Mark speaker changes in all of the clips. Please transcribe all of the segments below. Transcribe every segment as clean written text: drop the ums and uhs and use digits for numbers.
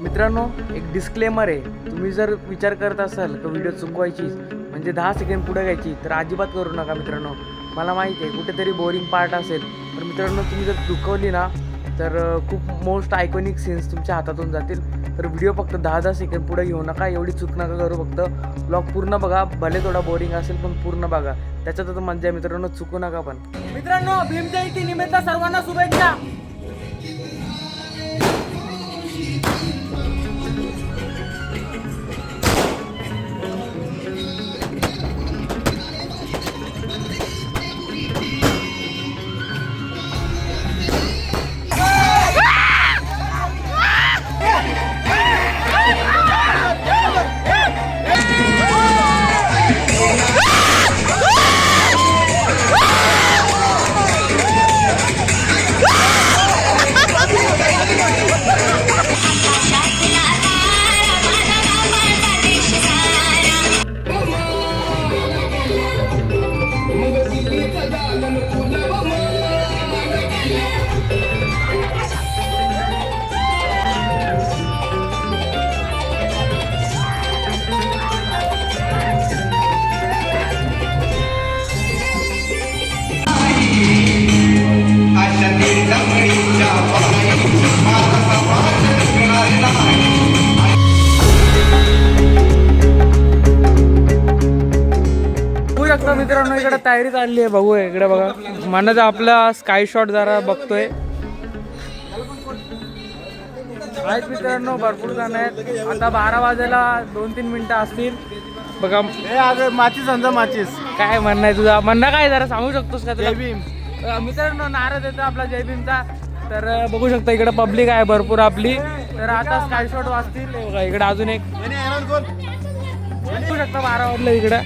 Speaker 1: मित्रांनो, एक डिस्क्लेमर आहे. तुम्ही जर विचार करत असाल की व्हिडिओ चुकवायची म्हणजे 10 सेकंड पुढे घ्यायची, तर अजिबात करू नका मित्रांनो. मला माहिती आहे कुठेतरी बोरिंग पार्ट असेल, पण मित्रांनो तुम्ही जर चुकवली ना तर खूप मोस्ट आयकॉनिक सीन्स तुमच्या हातातून जातील. तर व्हिडिओ फक्त 10-10 सेकंड पुढे घेऊ नका, एवढी चूक नका करू. फक्त ब्लॉग पूर्ण बघा, भले थोडा बोरिंग असेल पण पूर्ण बघा, त्याच्यातच मजा आहे मित्रांनो, चुकू नका. पण मित्रांनो, भीम जयंती निमित्त सर्वांना शुभेच्छा. मित्रांनो, इकडे तयारी चालली आहे. बघू इकडे बघा, मनाचा आपला स्काय शॉट जरा बघतोय. आहेत मित्रांनो, भरपूर जण आहेत. आता 12 वाजायला 2-3 मिनिटं असतील. बघा
Speaker 2: माचीस समजा माचीस
Speaker 1: काय म्हणणं आहे तुझा? म्हणणं काय जरा सांगू शकतोस का? जय भीम. मित्रांनो, नारा देतो आपला जय भीमचा. तर बघू शकता इकडे पब्लिक आहे भरपूर आपली. तर आता स्काय शॉट वाजतील. बघा इकडे अजून एक बघू शकता 12 वाजलं इकडे.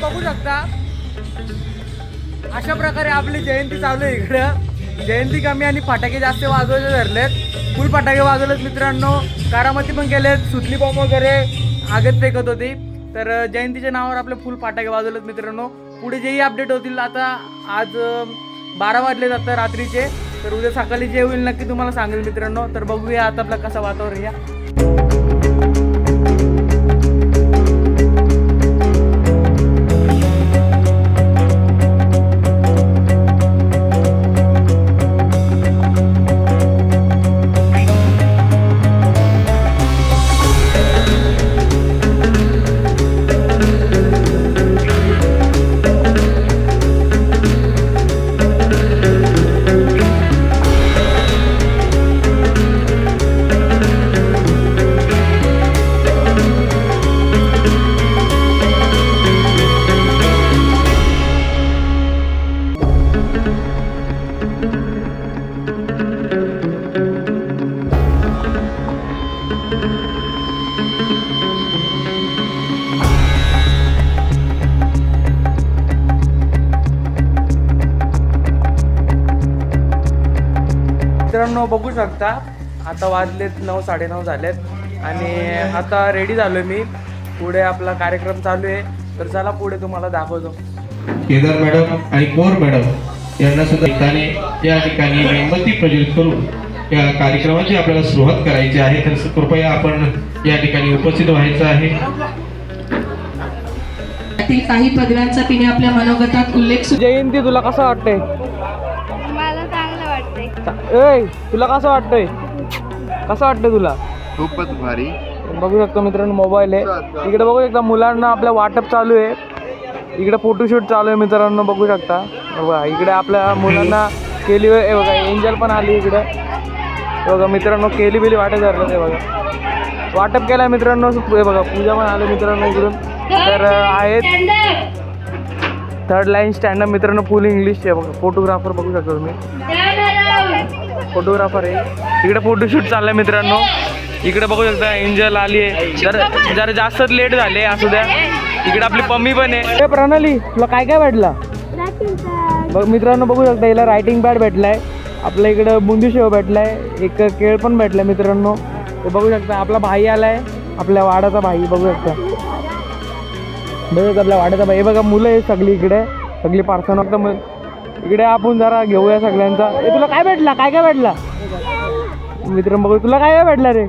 Speaker 1: बघू शकता अशा प्रकारे आपली जयंती चालू आहे. इकडं जयंती कमी आणि फटाके जास्त वाजवायचे धरलेत. फुल फटाके वाजवलेत मित्रांनो. कारामती पण गेलेत. सुतली बॉम्ब वगैरे आगत फेकत होती. तर जयंतीच्या नावावर आपले फुल फटाके वाजवलेत मित्रांनो. पुढे जेही अपडेट होतील, आता आज 12 वाजले जातात रात्रीचे. तर उद्या सकाळी जे होईल नक्की तुम्हाला सांगेल मित्रांनो. तर बघूया आता आपलं कसं वातावरण या. मित्रांनो बघू शकता आता वाजलेत 9 9:30 झालेत आणि आता रेडी झालोय मी. पुढे आपला कार्यक्रम चालू आहे, तर चला पुढे तुम्हाला दाखवतो.
Speaker 3: केदार मॅडम आणि मोर मॅडम यांना सुद्धा या ठिकाणी मेणबत्ती प्रज्वलित करून या कार्यक्रमाची आपल्याला सुरुवात करायची आहे. तर कृपया आपण या ठिकाणी उपस्थित व्हायचं आहे.
Speaker 4: काही पदव्यांचा तिने आपल्या मनोगतात उल्लेख
Speaker 1: जयंती तुला कसं वाटतंय?
Speaker 5: मला चांगलं वाटतंय.
Speaker 1: ए तुला कसं वाटतंय? कसं वाटतंय तुला?
Speaker 2: खूपच भारी.
Speaker 1: बघू शकता मित्रांनो मोबाईल आहे इकडे. बघू शकता मुलांना आपल्या वाटप चालू आहे. इकडे फोटोशूट चालू आहे मित्रांनो. बघू शकता बघा इकडे आपल्या मुलांना केली बघा एंजल पण आली इकडे. बघा मित्रांनो केली बिली वाटत धरलं ते बघा. वाटप केलं मित्रांनो. हे बघा पूजा पण आले मित्रांनो इकडून. तर आहेत थर्ड लाईन स्टँडअप मित्रांनो फुल इंग्लिश आहे बघा. फोटोग्राफर बघू शकतो तुम्ही. फोटोग्राफर आहे इकडे. फोटोशूट चाललंय मित्रांनो. इकडे बघू शकता एंजल आली आहे. जरा जास्तच लेट झाले असू द्या. इकडे आपली पम्मी पण आहे. प्रणाली तुला काय काय भेटलं? बघ मित्रांनो बघू शकता हिला रायटिंग पॅड भेटलाय. आपल्या इकडं बुंदी शेव भेटलाय. एक केळ पण भेटलाय मित्रांनो. ते बघू शकता आपला भाई आलाय. आपल्या वाड्याचा भाई बघू शकता. बघू आपल्या वाड्याचा भाई. बघा मुलं आहे सगळी इकडे. सगळी पार्सन होतं. इकडे आपण जरा घेऊया सगळ्यांचा. तुला काय भेटला? काय काय भेटला मित्रांनो? बघू तुला काय काय भेटला रे?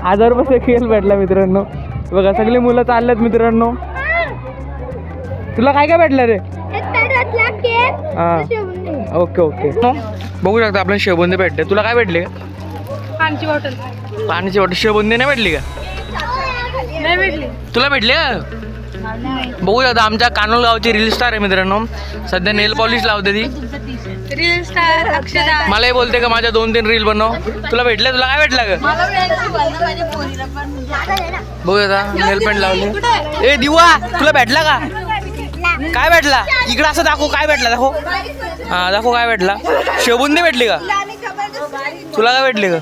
Speaker 1: 1000 रुपये केल भेटला मित्रांनो. बघा सगळी मुलं चाललेत मित्रांनो. तुला काय काय भेटलं रे? हां ओके ओके. बघू शकता आपल्याला शेवबुंदी भेटते. तुला काय भेटले?
Speaker 5: पाण्याची बॉटल.
Speaker 1: पाण्याची बॉटल. शेवबुंदी नाही भेटली का?
Speaker 5: नाही भेटली.
Speaker 1: तुला भेटले? बघू शकता आमच्या कानोल गावची रील स्टार आहे मित्रांनो. सध्या नेल पॉलिश लावते ती.
Speaker 5: Reel star Akshara.
Speaker 1: मलाही बोलते का माझ्या 2-3 रील बनव. तुला भेटले? तुला काय भेटलं ग? बघू आता नेल पेंट लावले. ए दिवा तुला भेटला का? काय भेटला? इकडं असं दाखव. काय भेटला दाखव. हा दाखव काय भेटला. शेवबुंदी भेटली का? तुला काय भेटली का?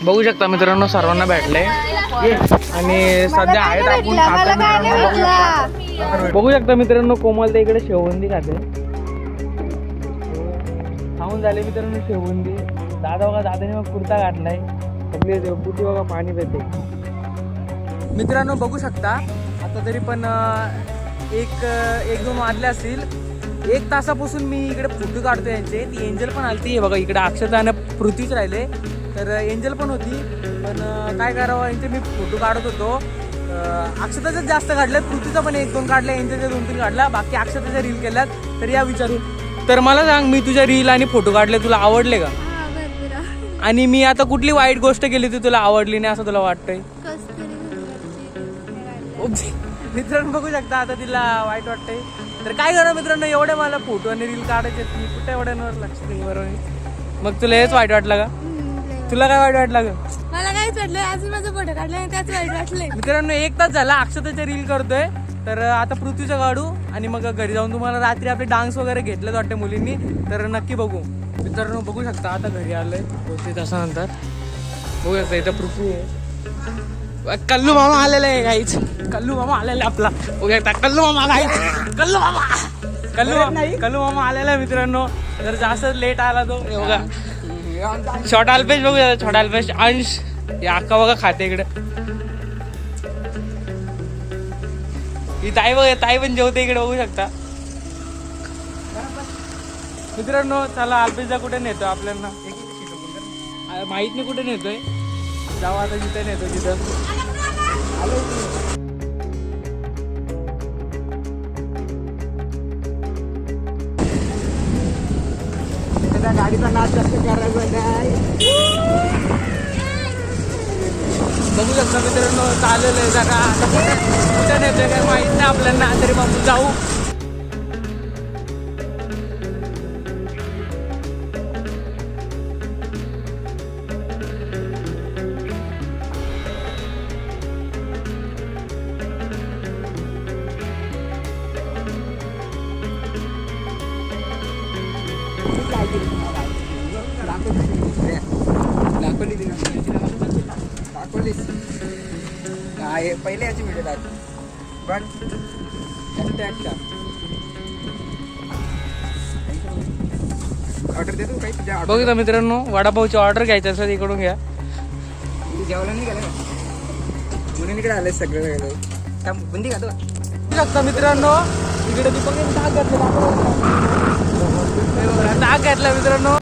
Speaker 1: बघू शकता मित्रांनो सर्वांना भेटलंय आणि सध्या आहेत आपण खाता मित्रांनो. बघू शकता मित्रांनो कोमल इकडे शेवबुंदी खाते. खाऊन झाले मित्रांनो शेवबुंदी. दादा बघा दादाने मग कुर्ता घातलाय. सगळे बुटी बघा पाणी पिते. मित्रांनो बघू शकता आता तरी पण 1-2 वाजले असतील. 1 तासापासून मी इकडे फोटो काढतो यांचे. ती एंजल पण आलती बघा इकडे. अक्षता आणि पृथ्वीच राहिले. तर एंजल पण होती पण काय करावं यांचे मी फोटो काढत होतो. अक्षताच्याच जास्त काढल्यात. पृथ्वीचा पण 1-2 काढल्या. एंजलच्या 2-3 काढला. बाकी अक्षताच्या रील केल्यात. तर या विचारू. तर मला सांग मी तुझ्या रील आणि फोटो काढले तुला आवडले का? आणि मी आता कुठली वाईट गोष्ट केली ती तुला आवडली नाही असं तुला वाटतंय? मित्रांनो बघू शकता आता तिला वाईट वाटतंय. तर काय करा मित्रांनो एवढे मला फोटो आणि रील काढायचे. मी कुठे एवढ्यांवर लक्ष देईल बरोबर. मग तुला हेच वाईट वाटलं का? तुला काय वाईट वाटलं का?
Speaker 5: मला काहीच वाटलं. अजून माझा फोटो काढला आणि त्याच वाईट वाटले.
Speaker 1: मित्रांनो 1 तास झाला अक्षताच्या रील करतोय. तर आता पृथ्वीचं काढू आणि मग घरी जाऊन तुम्हाला रात्री आपले डान्स वगैरे घेतलेच वाटते मुलींनी. तर नक्की बघू. मित्रांनो बघू शकता आता घरी आलोय 2-3 तासानंतर. बघू शकता इथं पृथ्वी आहे. कल्लू मामा आलेला आहे काहीच. कल्लू मामा आलेला आपला. बघू शकता कल्लू मामा काहीच. कल्लू मामा आलेला आहे मित्रांनो. तर जास्त लेट आला तो. बघा छोटा अल्पेश बघू शकता. छोटा अल्पेश अंश या अक्का बघा खाते इकडे. ही ताई बघा. ताई पण जेवते इकडे बघू शकता मित्रांनो. चला अल्पेशला कुठे नेतो आपल्याला माहित नाही कुठे नेतोय. जाऊ आता जिथे नेतो तिथं.
Speaker 2: गाडीचा नाच जास्त करायचा नाही.
Speaker 1: बघू शकता मित्रांनो चालेल आहे जरा. कुठे नेतोय काय माहित नाही आपल्याला. तरी बाबू जाऊ.
Speaker 2: पहिले याची व्हिडिओ टाक पण टॅग का ऑर्डर देतो काही तुझ्या
Speaker 1: बघितलं मित्रांनो, वडापावची ऑर्डर घ्यायची असेल इकडून घ्या.
Speaker 2: तू जेवला नाही गेला का म्हणून इकडे आले सगळं गेलं का बुंदी खातो का?
Speaker 1: शकता मित्रांनो, इकडे दीपक ताक घातलं, ताक घातलं मित्रांनो.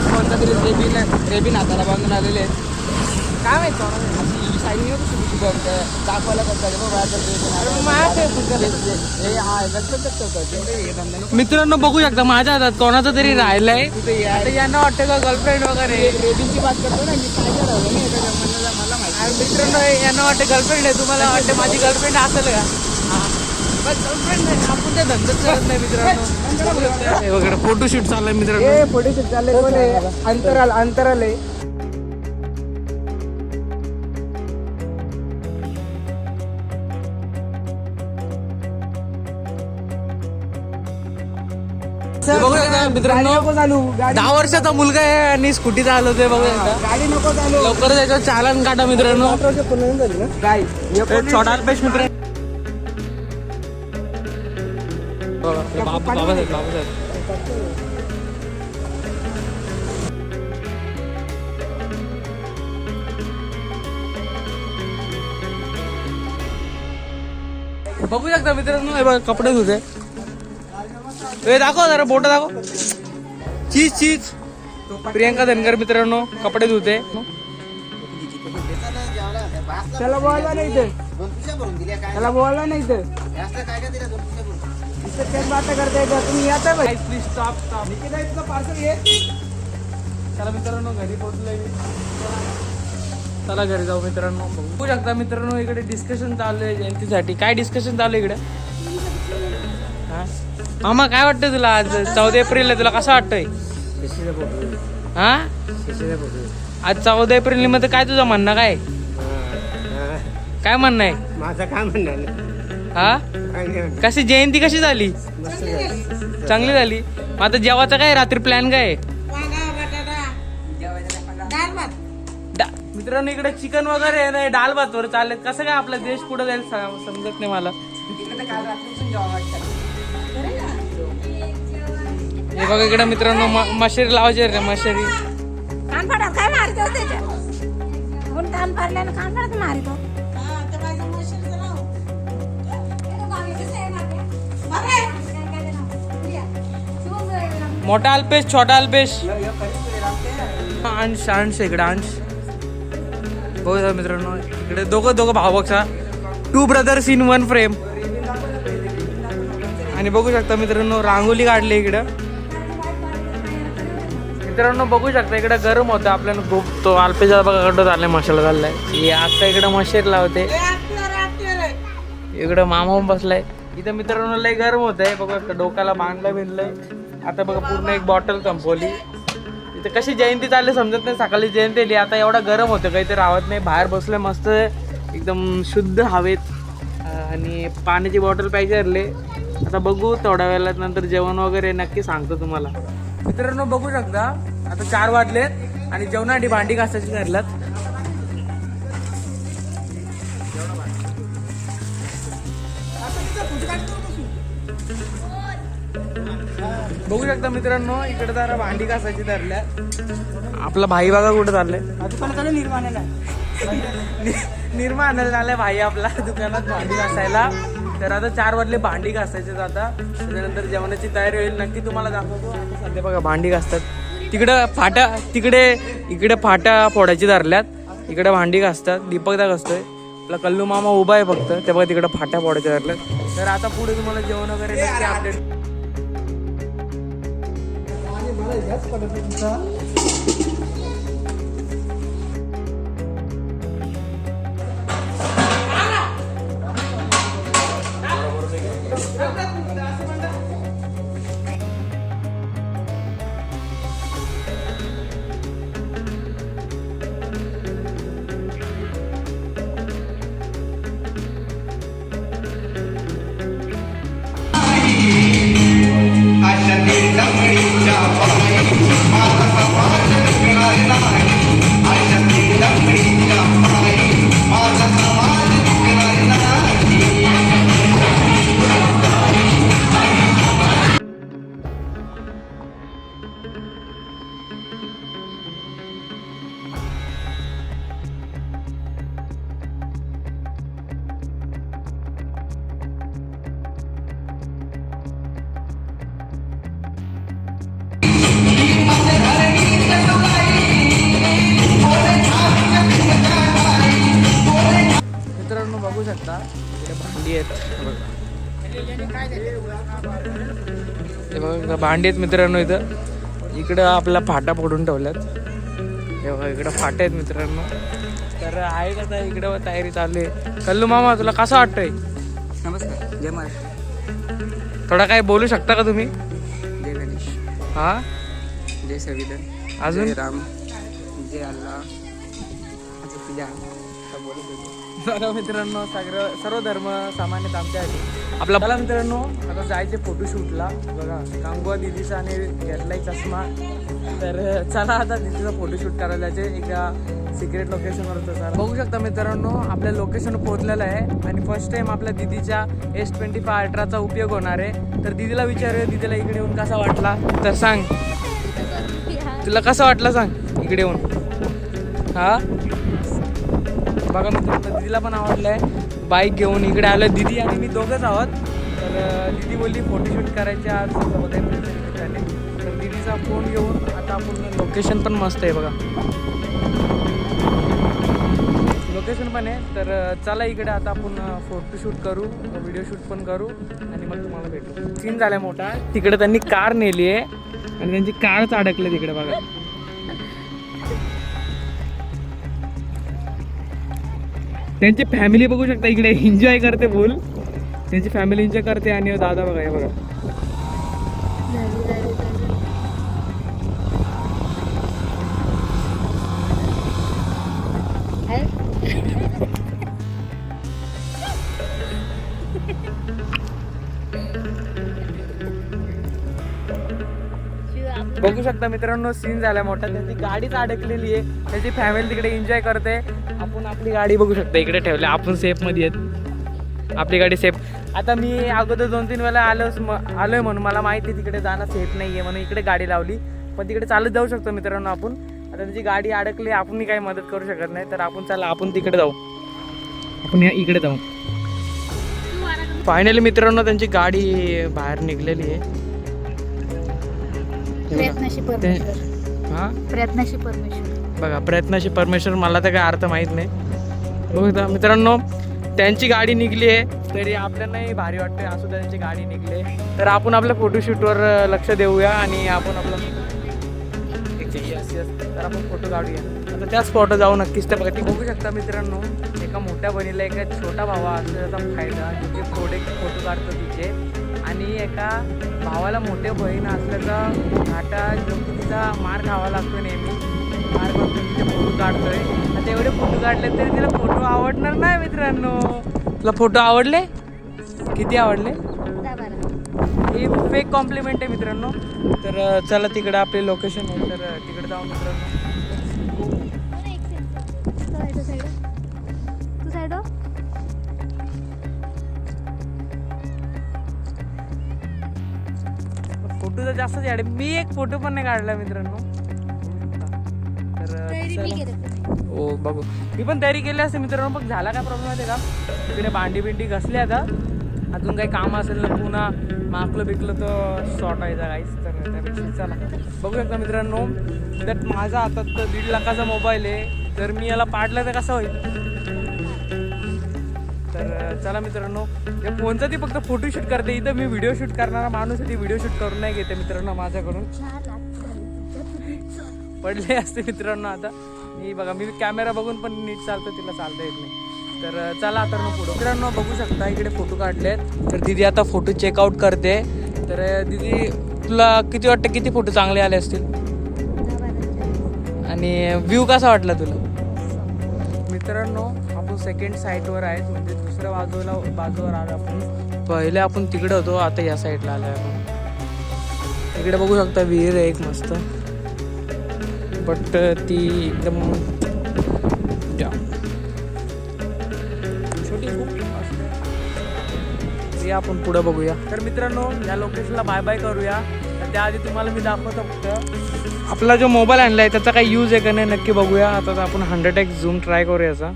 Speaker 2: कोणता तरी रेबीन हाताला बांधून आलेले आहेत. काय माहित साईन शुभम दाखवायला करतात
Speaker 1: मित्रांनो बघू शकता माझ्या हातात कोणाचं तरी राहिलंय. आता यांना वाटतं का गर्लफ्रेंड वगैरे.
Speaker 2: रेबीनची बात करतो ना मी काय करावं नाही एका जमान्याला मला माहिती.
Speaker 1: आणि मित्रांनो यांना वाटतं गर्लफ्रेंड आहे. तुम्हाला वाटतं माझी गर्लफ्रेंड असेल का? गर्लफ्रेंड नाही, आपण त्या धंद्यात करत नाही मित्रांनो. हे वगैरे फोटोशूट चाललंय मित्रांनो.
Speaker 2: हे फोटोशूट चाललंय कोण आहे? अंतराल आहे.
Speaker 1: बघू शकता मित्रांनो,
Speaker 2: नको चालू गाडी
Speaker 1: 10 वर्षाचा मुलगा आहे आणि स्कूटी चालवतोय. बघू शकता.
Speaker 2: गाडी नको चालू
Speaker 1: लवकरच याच्यावर चालन काढा मित्रांनो.
Speaker 2: काय
Speaker 1: छोटा अल्पेश मित्र. बाबासाहेब. बघू शकता मित्रांनो, हे बघा कपडे धुते. हे दाखव जरा, बोट दाखव. चीज प्रियंका धनगर मित्रांनो कपडे धुते.
Speaker 2: त्याला बोलला नाही तर त्याला बोलला नाही तर तेच बात करताय का तुम्ही? येता भाई
Speaker 1: प्लीज स्टॉप.
Speaker 2: निकिता पार्सल ये.
Speaker 1: चला मित्रांनो घरी पोहोचलोय मी. चला घरी जाऊ मित्रांनो. बघू शकता मित्रांनो, इकडे डिस्कशन चालू आहे जयंतीसाठी. काय डिस्कशन चालू आहे इकडे? हा मामा काय वाटतं तुला? आज 14 एप्रिल आहे, तुला कसं वाटतंय? हा आज 14 एप्रिल मध्ये काय तुझं म्हणणं काय? काय म्हणणं आहे?
Speaker 2: माझं काय म्हणणार
Speaker 1: हा कशी जयंती कशी झाली? चांगली झाली. मग आता जेवायचं काय रात्री प्लॅन काय? मित्रांनो इकडे चिकन वगैरे नाही, डाल भात वर चाललेत. कसं काय आपला देश पुढे जाईल समजत नाही मला. हे बघा इकडे मित्रांनो मशेरी लावायचे रे. मशेरी
Speaker 5: कान फाडा काय मारतो त्याच्या कोण कान फाडल्यानं कान फाडत मारतो.
Speaker 1: मोठा अल्पेश, छोटा अल्पेश. अंश इकडे अंश. बघा मित्रांनो इकडे दोघं भाऊ बघा. 2 ब्रदर्स इन 1 फ्रेम. आणि बघू शकता मित्रांनो रांगोली काढली इकडं. मित्रांनो बघू शकता इकडे गरम होतं आपल्याला खूप. तो अल्पेशा बघा कडं चाललाय, मशाला चाललाय. हे आता इकडे मशेर लावते. इकडं मामा बसलाय. इथं मित्रांनो लय गरम होत आहे. बघा डोक्याला बांधलं बिंदलंय. आता बघा पूर्ण एक बॉटल संपवली. इथं कशी जयंती चालली समजत नाही. सकाळी जयंती आली, आता एवढा गरम होतं काही ते राहत नाही. बाहेर बसलोय मस्त एकदम शुद्ध हवेत. आणि पाण्याची बॉटल पाहिजे हरले. आता बघू थोड्या वेळात नंतर जेवण वगैरे नक्की सांगतो तुम्हाला. मित्रांनो बघू शकता आता 4 वाजलेत आणि जेवणासाठी भांडी घासायची ठरल्यात. बघू शकता मित्रांनो इकडे जरा भांडी घासायची ठरल्यात. आपला भाई बघा कुठं चाललंय? निर्मा आणायला झालाय भाई आपला दुकानात भांडी घासायला. तर आता 4 वाजले भांडी घासायचे. आता त्याच्यानंतर जेवणाची तयारी होईल, नक्की तुम्हाला दाखवतो. आता सध्या बघा भांडी घासतात. इकडे फाट्या फोडायची धरल्यात. इकडे भांडी घासतात. दीपक दा घासतोय. आपला कल्लू मामा उभा आहे फक्त. ते बघा तिकडे फाट्या फोडायच्या धरल्यात. तर आता पुढे तुम्हाला जेवण वगैरे नक्की अपडेट.
Speaker 3: आशा
Speaker 1: शकता इकडे भांडी आहेत हे बघा भांडी आहेत मित्रांनो. इथं इकडं आपला फाटा फोडून ठेवल्यात. हे बघा इकडं फाटे आहेत मित्रांनो. तर आहे का इकडं तयारी चालू आहे. कल्लू मामा तुला कसं वाटतंय?
Speaker 2: नमस्कार. जय महाराष्ट्र.
Speaker 1: थोडा काय बोलू शकता का तुम्ही?
Speaker 2: जय गणेश.
Speaker 1: हा
Speaker 2: जय संविधान.
Speaker 1: अजून
Speaker 2: जय राम. जय अल्लाह. अजून तुझ्या
Speaker 1: बघा मित्रांनो सर्व धर्म सामान्यत आमच्यासाठी आपला मला मित्रांनो आता जायचे फोटोशूटला. बघा कांगवा दिदीचा आणि घेतलाय चष्मा. तर चला आता दिदीचा फोटोशूट करायला जायचे एका सिक्रेट लोकेशनवर. तर बघू शकता मित्रांनो आपल्या लोकेशनवर पोहोचलेलं आहे आणि फर्स्ट टाइम आपल्या दिदीच्या S25 अल्ट्राचा उपयोग होणार आहे. तर दिदीला विचारूया दिदीला इकडे येऊन कसा वाटला. तर सांग तुला कसं वाटलं सांग इकडे येऊन. हा बघा मित्रांनो दिदीला पण आवडलंय. बाईक घेऊन इकडे आलं दिदी आणि मी दोघंच आहोत. तर दिदी बोलली फोटोशूट करायचे आज वगैरे. तर दिदीचा फोन घेऊन आता आपण लोकेशन पण मस्त आहे बघा लोकेशन पण आहे. तर चला इकडे आता आपण फोटोशूट करू व्हिडिओ शूट पण करू आणि मग तुम्हाला भेटू. सीन झालाय मोठा. तिकडे त्यांनी कार नेली आहे आणि त्यांची कारच अडकले तिकडे बघा. त्यांची फॅमिली बघू शकता इकडे एन्जॉय करते बोल. त्यांची फॅमिली एन्जॉय करते आणि दादा बघा हे बघा. बघू शकता मित्रांनो सीन झाला मोठा. त्यांची गाडीच अडकलेली आहे. त्याची फॅमिली तिकडे एन्जॉय करते. आपण आपली गाडी बघू शकता इकडे ठेवली. आपण सेफ मध्ये आहेत. आपली गाडी सेफ. आता मी अगोदर 2-3 वेळा आलोय म्हणून मला माहिती आहे तिकडे जाणं सेफ नाही आहे म्हणून इकडे गाडी लावली. पण तिकडे चालत जाऊ शकतो मित्रांनो आपण. आता त्यांची गाडी अडकली आपण काही मदत करू शकत नाही. तर आपण चला आपण तिकडे जाऊ. आपण इकडे जाऊ. फायनली मित्रांनो त्यांची गाडी बाहेर निघलेली आहे.
Speaker 5: प्रयत्नाशी परमेश्वर.
Speaker 1: बघा प्रयत्नाशी परमेश्वर. मला तर काय अर्थ माहीत नाही. बघा मित्रांनो त्यांची गाडी निघली आहे तरी आपल्यालाही भारी वाटते. असं त्यांची गाडी निघली तर आपण आपल्या फोटोशूटवर लक्ष देऊया आणि आपण आपलं तर आपण फोटो काढूया. आता त्याच फोटो जाऊ नक्कीच. तर बघा ती बघू शकता मित्रांनो एका मोठ्या बहिणीला एका छोटा भावा असल्याचा फायदा जो की थोडे फोटो काढतो तिचे आणि एका भावाला मोठे बहीण असल्याचा घाटा जो की तिचा मार खावा लागतो नेहमी. मार खातो तिचे फोटो काढतोय. आता एवढे फोटो काढले तरी तिला फोटो आवडणार नाही मित्रांनो. तुला फोटो आवडले? किती आवडले? हे फेक कॉम्प्लिमेंट आहे मित्रांनो. तर चला तिकडं आपले लोकेशन आहे तर तिकडे जाऊ मित्रांनो. फोटो तर जास्तच याडे. मी एक फोटो पण नाही काढला मित्रांनो. तर हो बघू मी पण तयारी केली असते मित्रांनो. पण झाला काय प्रॉब्लेम आहे का तिकडे भांडी बिंडी घसली. आता अजून काही काम असेल ना पुन्हा माकलं बिकलं तर शॉर्ट व्हायचा काहीच. तर त्यापेक्षा चला बघू शकता मित्रांनो त्यात माझा हातात 1.5 लाखाचा मोबाईल आहे. तर मी याला पाडलं तर कसं होईल. तर चला मित्रांनो या फोनचा ती फक्त फोटोशूट करते. इथं मी व्हिडिओ शूट करणारा माणूस ती व्हिडिओ शूट करून नाही घेते मित्रांनो. माझ्याकडून पडले असते मित्रांनो. आता मी बघा मी कॅमेरा बघून पण नीट चालतं तिला चालता येत नाही. तर चला आता पुढं मित्रांनो बघू शकता इकडे फोटो काढलेत. तर दीदी आता फोटो चेकआउट करते. तर दीदी तुला किती वाटतं किती फोटो चांगले आले असतील आणि व्ह्यू कसा वाटला तुला? मित्रांनो आपण सेकंड साईडवर आहेत म्हणजे दुसऱ्या बाजूवर आलो आपण. पहिले आपण तिकडे होतो आता या साईडला आलो आपण. इकडे बघू शकता विहीर आहे एक मस्त बट ती एकदम छोटी खूप मस्त. आपण पुढे बघूया. तर मित्रांनो या लोकेशनला बाय बाय करूया. तर त्याआधी तुम्हाला मी दाखवतो फक्त आपला जो मोबाईल आणला आहे त्याचा काही यूज आहे का नाही नक्की बघूया. आता आपण 100x झूम ट्राय करूया याचा.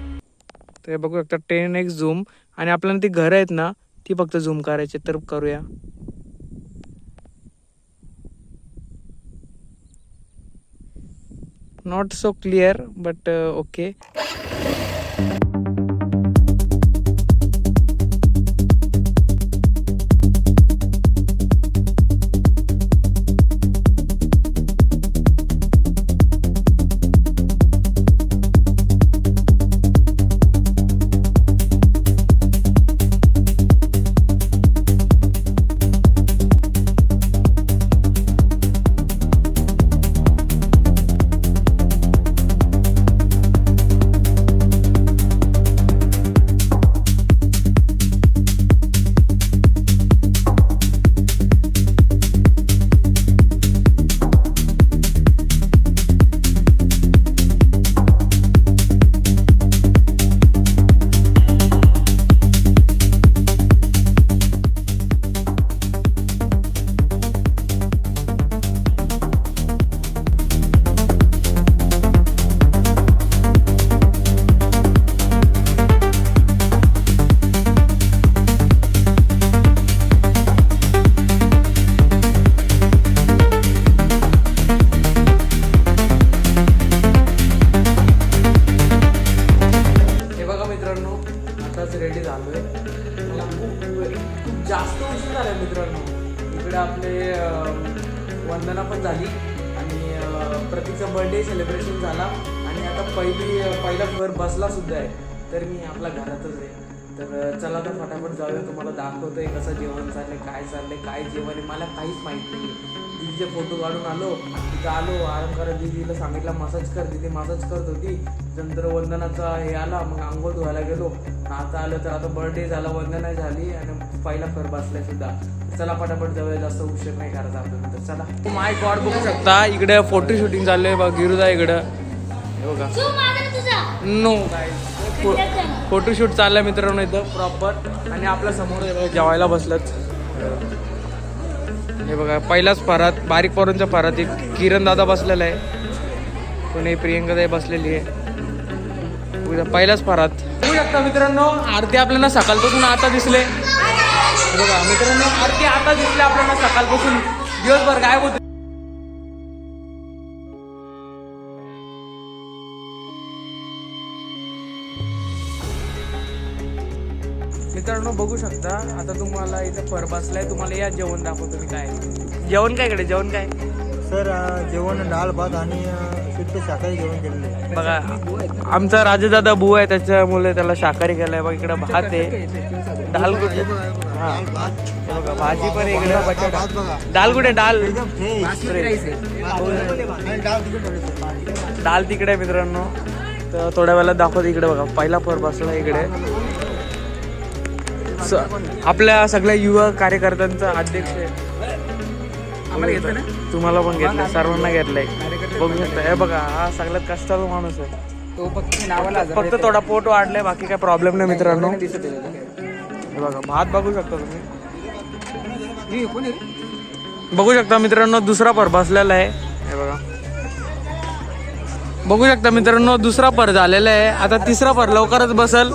Speaker 1: तर बघू शकता 10x झूम आणि आपल्याला ती घरं आहेत ना ती फक्त झूम करायची. तर करूया. Not so clear but okay. जास्त उशीर झाला मित्रांनो. इकडे आपले वंदना पण झाली आणि प्रतीकचा बर्थडे सेलिब्रेशन झाला आणि आता पहिला घर बसला सुद्धा आहे. तर मी आपल्या घरातच आहे. तर चला तर फटाफट जाऊया, तुम्हाला दाखवतोय कसं जेवण चाललंय, काय जेवण आहे मला काहीच माहीत नाही. दीदीचे फोटो काढून आलो, तिथं आलो आराम करा. दीदीला सांगितलं मसाज कर, दीदी मसाज करत होती. नंतर वंदनाचा हे आला, मग आंघोळ धुवायला गेलो. आता आलं तर आता बर्थडे झाला, वंदना झाली आणि पहिला घर बसलाय सुद्धा. चला फटाफट जाऊया, जास्त उशीर नाही करायचा आपल्याला. तर चला. माय गॉड बघू शकता इकडे फोटो शूटिंग चाललंय बघा. गिरुदा इकडं हे बघा. नो फोटोशूट चाललंय मित्रांनो इथं प्रॉपर. आणि आपल्या समोर जेवायला बसलंच हे बघा. पहिलाच फरात, बारीक पोरांच्या फरात एक किरण दादा बसलेला आहे, कोणी प्रियंका दाई बसलेली आहे. पहिलाच फरात बघू शकता मित्रांनो. आरती आपल्याला सकाळपासून आता दिसले बघा मित्रांनो. आरती आता दिसले आपल्याला सकाळपासून, दिवसभर गायब होते. मित्रांनो बघू शकता आता तुम्हाला इथे फर बसलाय. तुम्हाला या जेवण दाखवतो मी. काय जेवण काय इकडे, जेवण काय
Speaker 6: सर? जेवण डाळ भात आणि शुद्ध शाकाहारी जेवण केलेलं आहे.
Speaker 1: बघा आमचा राजदादा बुवा आहे, त्याच्यामुळे त्याला शाकाहारी केलाय. बघा इकडे भात आहे, डाल कुठे, हा बघा भाजी पण आहे इकडे. डाल कुठे, डाल डाल तिकडे मित्रांनो. तर थोड्या वेळात दाखवतो. इकडे बघा पहिला फर बसला इकडे. आपल्या सगळ्या युवा कार्यकर्त्यांचा अध्यक्ष आहे. तुम्हाला पण घेतलंय, सर्वांना घेतलंय बघू शकता. हे बघा हा सगळ्यात कष्टाचा माणूस आहे.
Speaker 2: तो फक्त नावाला
Speaker 1: फक्त थोडा पोट वाढलाय, बाकी काय प्रॉब्लेम नाही मित्रांनो. हे बघा भात बघू शकता तुम्ही. बघू शकता मित्रांनो दुसरा पर बसलेला आहे. हे बघा बघू शकता मित्रांनो दुसरा पर झालेला आहे. आता तिसरा पर लवकरच बसल.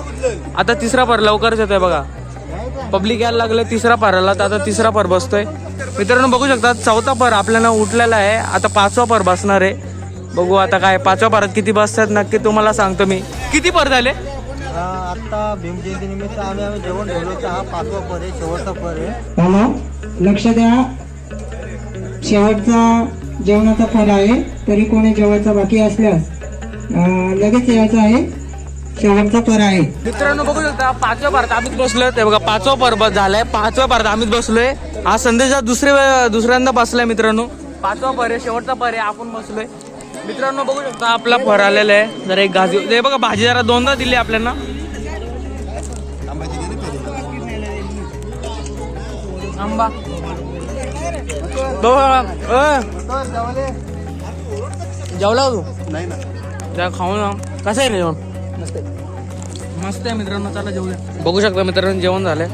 Speaker 1: आता तिसरा पर लवकरच येतोय बघा. पब्लिक यायला लागले तिसरा पराला, तर आता तिसरा पर बसतोय मित्रांनो. बघू शकता चौथा पर आपल्याला उठलेला आहे. आता पाचवा पर बसणार आहे. बघू आता काय पाचव्या परात किती बसतात नक्की तुम्हाला सांगतो मी. किती पर झाले
Speaker 6: आता भीम जयंती निमित्त आम्ही जेवण ठेवलो होतं. हा 5वा पर आहे, शेवटचा पर आहे.
Speaker 7: हॅलो, लक्ष द्या. शेवटचा जेवणाचा फळ आहे. तरी कोणी जेवायचा बाकी असल्यास लगेच यायचं आहे. शेवटचा पर आहे
Speaker 1: मित्रांनो. बघू शकता पाचव्या पारात आम्हीच बसलोय. ते बघा पाचवा पर झालाय. पाचव्या पारात आम्हीच बसलोय. हा संदेश दुसऱ्यांदा बसलाय मित्रांनो. पाचवा पर आहे, शेवटचा पर आहे, आपण बसलोय मित्रांनो. बघू शकता आपला फर आलेला आहे. जरा एक गाजी हे बघा. भाजी जरा दोनदा दिली आपल्याला. आंबा जेवला तू
Speaker 6: नाही ना,
Speaker 1: जरा खाऊ ना. कसं आहे रे जेवण? मस्त आहे मित्रांनो. चला जेवूया. बघू शकता मित्रांनो जेवण झालंय.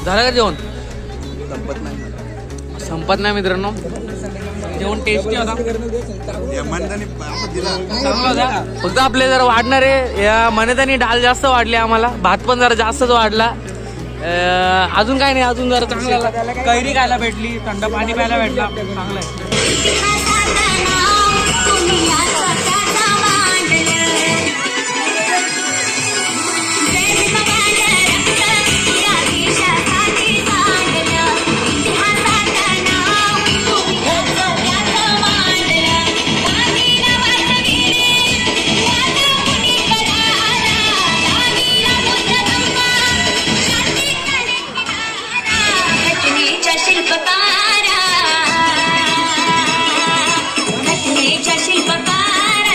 Speaker 1: झालं का जेवण? संपत नाही मित्रांनो. जेवण टेस्टी होता, चांगला होता. फक्त आपले जरा वाढणार आहे या मनेतानी डाळ जास्त वाढली आम्हाला. भात पण जरा जास्तच वाढला. अजून काय नाही, अजून जरा चांगला कैरी खायला भेटली, थंड पाणी प्यायला भेटला, चांगलं आहे.
Speaker 8: शिल्पकारा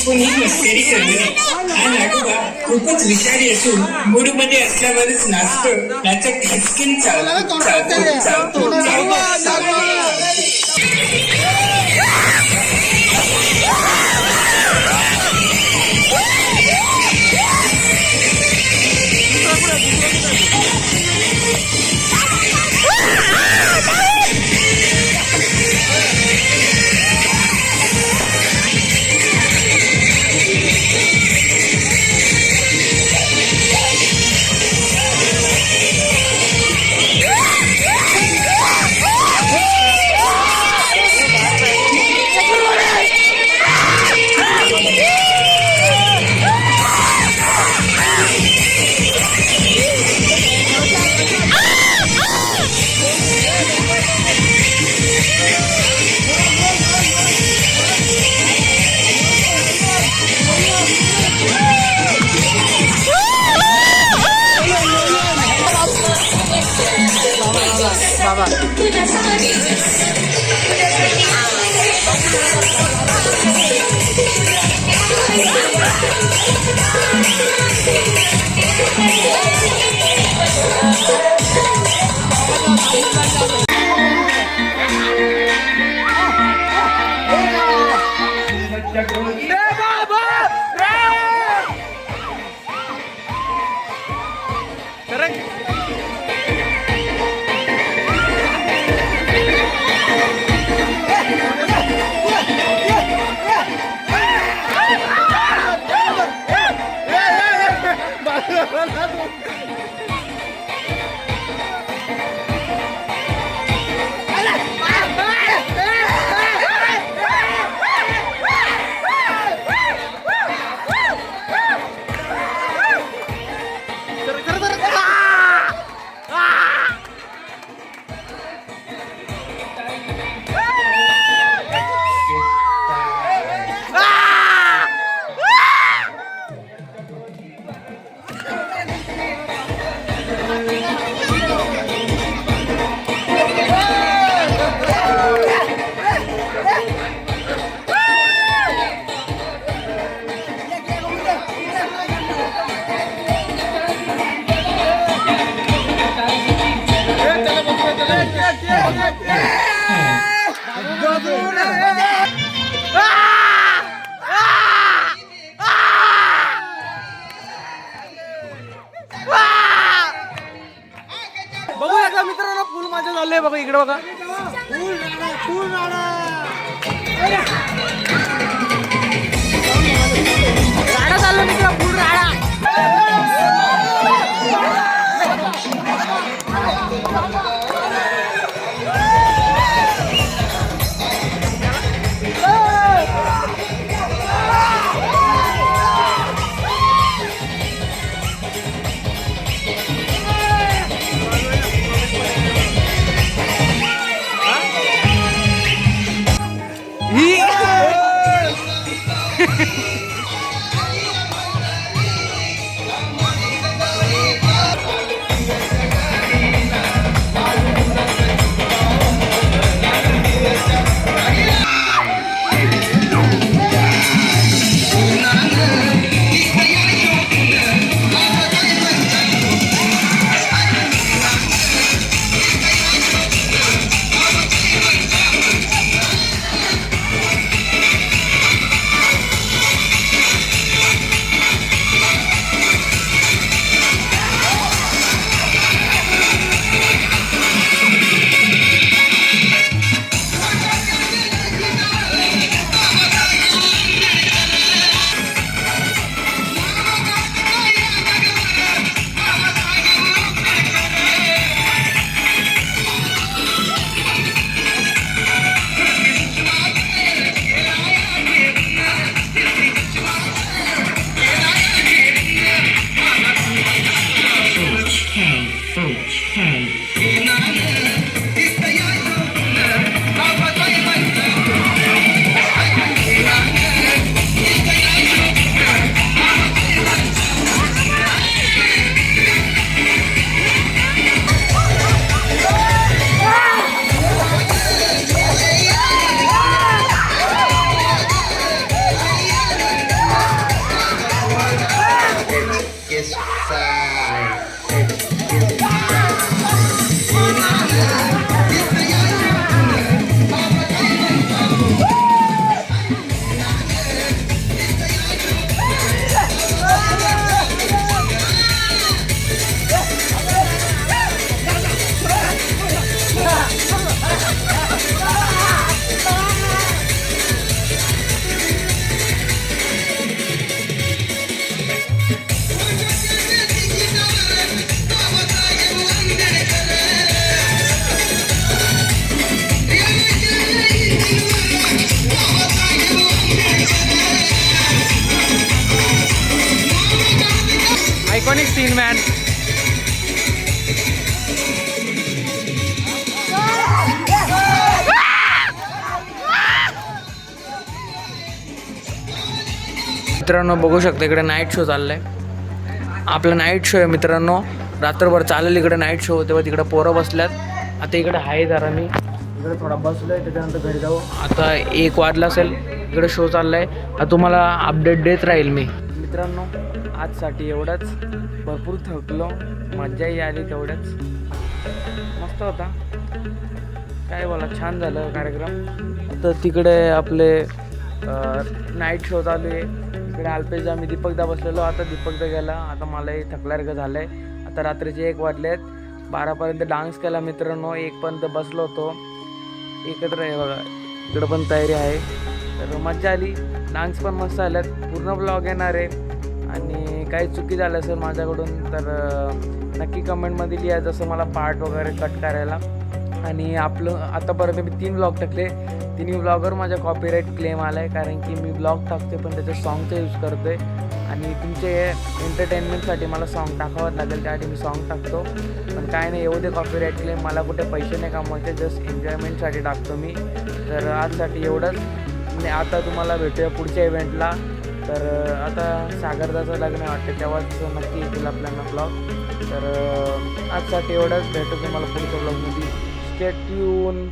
Speaker 8: कोणी मस्करी करणे हा नाटोबा खूपच विषारी असून मूडमध्ये असल्यावरच नाचतो. त्याचं खचकीन चालतो.
Speaker 1: बघू लागला मित्रांनो, फुल माझ्या झालंय बघा, इकडे बघा. राडा चालला मित्र, फुल राडा. 16 मॅन. मित्रांनो बघू शकता इकडे नाईट शो चाललाय. आपला नाईट शो आहे मित्रांनो, रात्रभर चालेल इकडे नाईट शो. तेव्हा तिकडे पोरं बसल्यात. आता इकडे आहे जरा मी इकडे थोडा बसलोय, त्याच्यानंतर घरी जाऊ. आता 1 वाजला असेल, इकडे शो चाललाय. आता तुम्हाला अपडेट देत राहील मी. मित्रांनो आजसाठी एवढंच. भरपूर थकलो, मज्जाही आली तेवढ्याच. मस्त होता, काय बोला, छान झालं कार्यक्रम. आता तिकडे आपले नाईट शो चालू आहे. इकडे अल्पेशदा, आम्ही दीपकदा बसलेलो. आता दीपकदा गेला. आता मलाही थकल्यासारखं झालं आहे. आता रात्रीचे 1 वाजलेत. 12पर्यंत डान्स केला मित्रांनो. 1पर्यंत बसलो होतो एकत्र आहे बघा. इकडं पण तयारी आहे. तर मजा आली. डान्स पण मस्त आल्यात. पूर्ण ब्लॉग येणार आहे. आणि काही चुकी झाल्या असेल माझ्याकडून तर नक्की कमेंटमध्ये लिहा, जसं मला पार्ट वगैरे कट करायला. आणि आपलं आतापर्यंत मी 3 ब्लॉग टाकले. 3 ब्लॉगवर माझा कॉपीराईट क्लेम आला आहे, कारण की मी ब्लॉग टाकते पण त्याचं सॉन्गचा यूज करतो आहे. आणि तुमचे एंटरटेनमेंटसाठी मला सॉन्ग टाकावंच लागेल, त्यासाठी मी सॉन्ग टाकतो. पण काय नाही, येऊ दे कॉपीराईट क्लेम. मला कुठे पैसे नाही कमवायचे, जस्ट एन्जॉयमेंटसाठी टाकतो मी. तर आजसाठी एवढंच. आणि आता तुम्हाला भेटूया पुढच्या इव्हेंटला. तर आता सागरदाचं लग्न वाटतं, तेव्हाच नक्की येतील आपल्याला ब्लॉग. तर आजसाठी एवढंच. भेटू तुम्हाला पुढच्या ब्लॉगमध्ये. Stay tune.